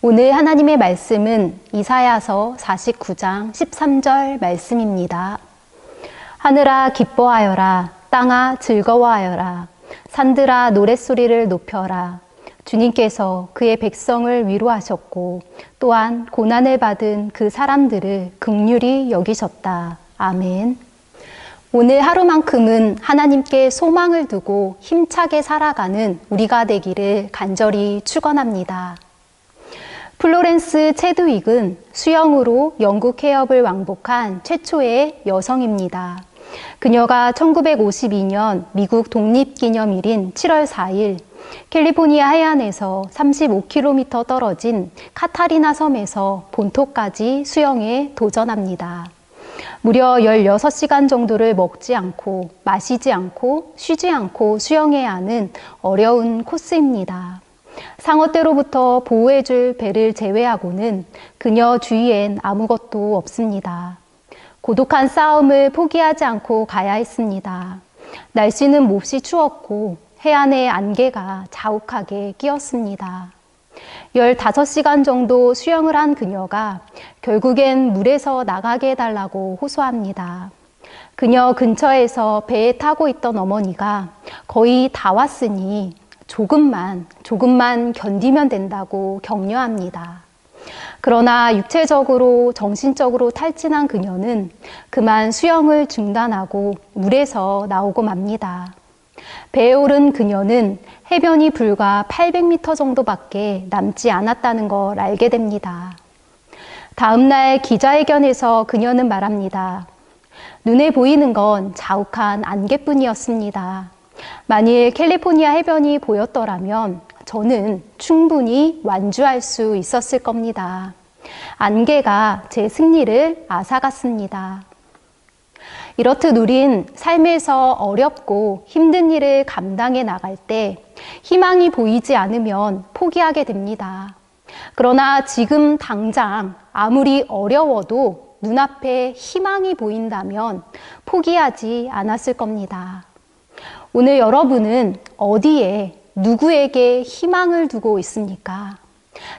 오늘 하나님의 말씀은 이사야서 49장 13절 말씀입니다. 하늘아 기뻐하여라, 땅아 즐거워하여라, 산들아 노랫소리를 높여라. 주님께서 그의 백성을 위로하셨고 또한 고난을 받은 그 사람들을 긍휼히 여기셨다. 아멘. 오늘 하루만큼은 하나님께 소망을 두고 힘차게 살아가는 우리가 되기를 간절히 축원합니다. 플로렌스 체드윅은 수영으로 영국 해협을 왕복한 최초의 여성입니다. 그녀가 1952년 미국 독립기념일인 7월 4일 캘리포니아 해안에서 35km 떨어진 카타리나 섬에서 본토까지 수영에 도전합니다. 무려 16시간 정도를 먹지 않고 마시지 않고 쉬지 않고 수영해야 하는 어려운 코스입니다. 상어떼로부터 보호해줄 배를 제외하고는 그녀 주위엔 아무것도 없습니다. 고독한 싸움을 포기하지 않고 가야 했습니다. 날씨는 몹시 추웠고 해안의 안개가 자욱하게 끼었습니다. 15시간 정도 수영을 한 그녀가 결국엔 물에서 나가게 해달라고 호소합니다. 그녀 근처에서 배에 타고 있던 어머니가 거의 다 왔으니 조금만 견디면 된다고 격려합니다. 그러나 육체적으로 정신적으로 탈진한 그녀는 그만 수영을 중단하고 물에서 나오고 맙니다. 배에 오른 그녀는 해변이 불과 800m 정도밖에 남지 않았다는 걸 알게 됩니다. 다음 날 기자회견에서 그녀는 말합니다. 눈에 보이는 건 자욱한 안개뿐이었습니다. 만일 캘리포니아 해변이 보였더라면 저는 충분히 완주할 수 있었을 겁니다. 안개가 제 승리를 앗아갔습니다. 이렇듯 우린 삶에서 어렵고 힘든 일을 감당해 나갈 때 희망이 보이지 않으면 포기하게 됩니다. 그러나 지금 당장 아무리 어려워도 눈앞에 희망이 보인다면 포기하지 않았을 겁니다. 오늘 여러분은 어디에 누구에게 희망을 두고 있습니까?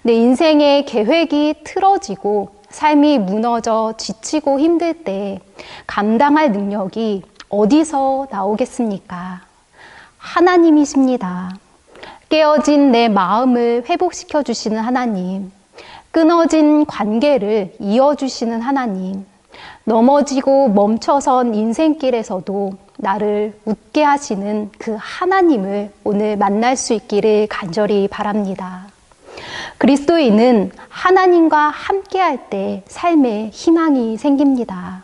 내 인생의 계획이 틀어지고 삶이 무너져 지치고 힘들 때 감당할 능력이 어디서 나오겠습니까? 하나님이십니다. 깨어진 내 마음을 회복시켜 주시는 하나님, 끊어진 관계를 이어주시는 하나님, 넘어지고 멈춰선 인생길에서도 나를 웃게 하시는 그 하나님을 오늘 만날 수 있기를 간절히 바랍니다. 그리스도인은 하나님과 함께할 때 삶에 희망이 생깁니다.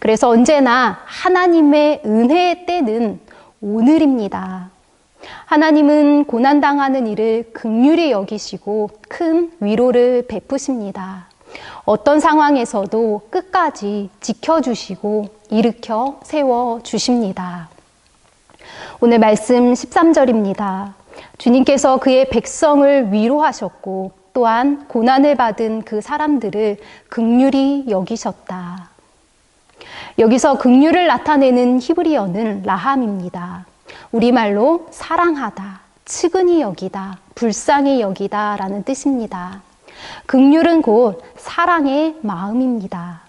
그래서 언제나 하나님의 은혜의 때는 오늘입니다. 하나님은 고난당하는 이를 긍휼히 여기시고 큰 위로를 베푸십니다. 어떤 상황에서도 끝까지 지켜주시고 일으켜 세워주십니다. 오늘 말씀 13절입니다. 주님께서 그의 백성을 위로하셨고 또한 고난을 받은 그 사람들을 긍휼히 여기셨다. 여기서 긍휼을 나타내는 히브리어는 라함입니다. 우리말로 사랑하다, 측은히 여기다, 불쌍히 여기다 라는 뜻입니다. 긍휼은 곧 사랑의 마음입니다.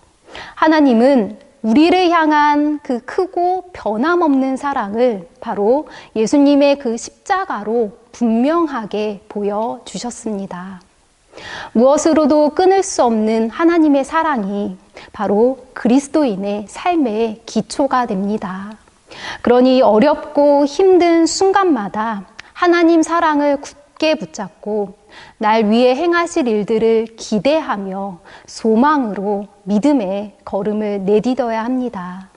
하나님은 우리를 향한 그 크고 변함없는 사랑을 바로 예수님의 그 십자가로 분명하게 보여주셨습니다. 무엇으로도 끊을 수 없는 하나님의 사랑이 바로 그리스도인의 삶의 기초가 됩니다. 그러니 어렵고 힘든 순간마다 하나님 사랑을 굳게 붙잡고 날 위해 행하실 일들을 기대하며 소망으로 믿음의 걸음을 내딛어야 합니다.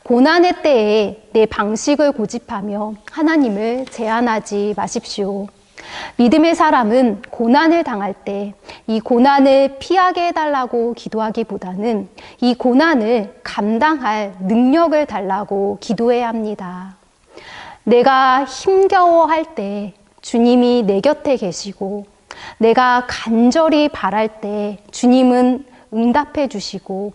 고난의 때에 내 방식을 고집하며 하나님을 제한하지 마십시오. 믿음의 사람은 고난을 당할 때 이 고난을 피하게 해달라고 기도하기보다는 이 고난을 감당할 능력을 달라고 기도해야 합니다. 내가 힘겨워할 때 주님이 내 곁에 계시고 내가 간절히 바랄 때 주님은 응답해 주시고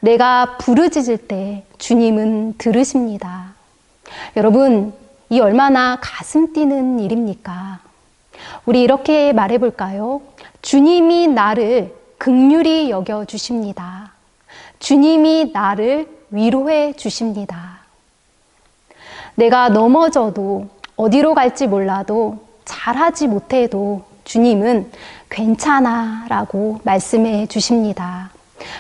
내가 부르짖을 때 주님은 들으십니다. 여러분, 이 얼마나 가슴 뛰는 일입니까? 우리 이렇게 말해볼까요? 주님이 나를 긍휼히 여겨 주십니다. 주님이 나를 위로해 주십니다. 내가 넘어져도 어디로 갈지 몰라도 잘하지 못해도 주님은 괜찮아 라고 말씀해 주십니다.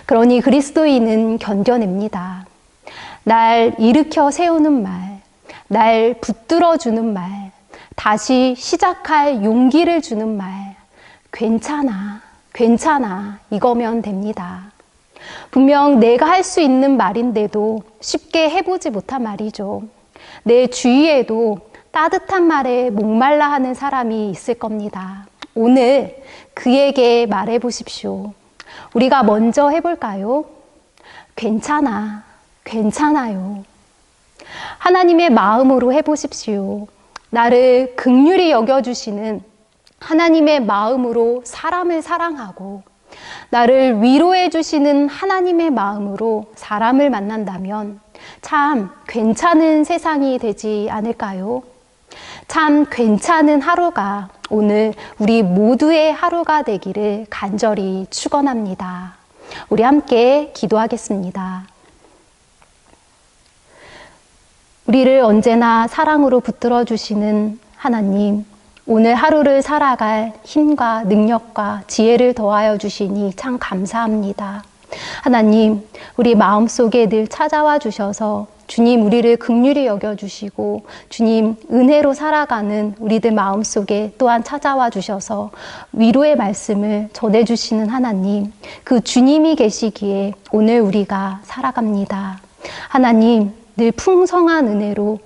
그러니 그리스도인은 견뎌냅니다. 날 일으켜 세우는 말, 날 붙들어 주는 말, 다시 시작할 용기를 주는 말, 괜찮아, 괜찮아, 이거면 됩니다. 분명 내가 할 수 있는 말인데도 쉽게 해보지 못한 말이죠. 내 주위에도 따뜻한 말에 목말라 하는 사람이 있을 겁니다. 오늘 그에게 말해 보십시오. 우리가 먼저 해볼까요? 괜찮아, 괜찮아요. 하나님의 마음으로 해보십시오. 나를 긍휼히 여겨주시는 하나님의 마음으로 사람을 사랑하고 나를 위로해 주시는 하나님의 마음으로 사람을 만난다면 참 괜찮은 세상이 되지 않을까요? 참 괜찮은 하루가 오늘 우리 모두의 하루가 되기를 간절히 축원합니다. 우리 함께 기도하겠습니다. 우리를 언제나 사랑으로 붙들어 주시는 하나님, 오늘 하루를 살아갈 힘과 능력과 지혜를 더하여 주시니 참 감사합니다. 하나님, 우리 마음속에 늘 찾아와 주셔서 주님 우리를 긍휼히 여겨주시고 주님 은혜로 살아가는 우리들 마음속에 또한 찾아와 주셔서 위로의 말씀을 전해주시는 하나님, 그 주님이 계시기에 오늘 우리가 살아갑니다. 하나님, 늘 풍성한 은혜로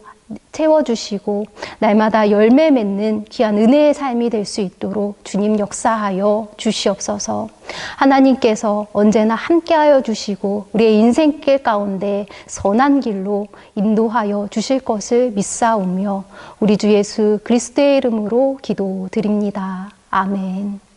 채워주시고 날마다 열매 맺는 귀한 은혜의 삶이 될 수 있도록 주님 역사하여 주시옵소서. 하나님께서 언제나 함께하여 주시고 우리의 인생길 가운데 선한 길로 인도하여 주실 것을 믿사오며 우리 주 예수 그리스도의 이름으로 기도드립니다. 아멘.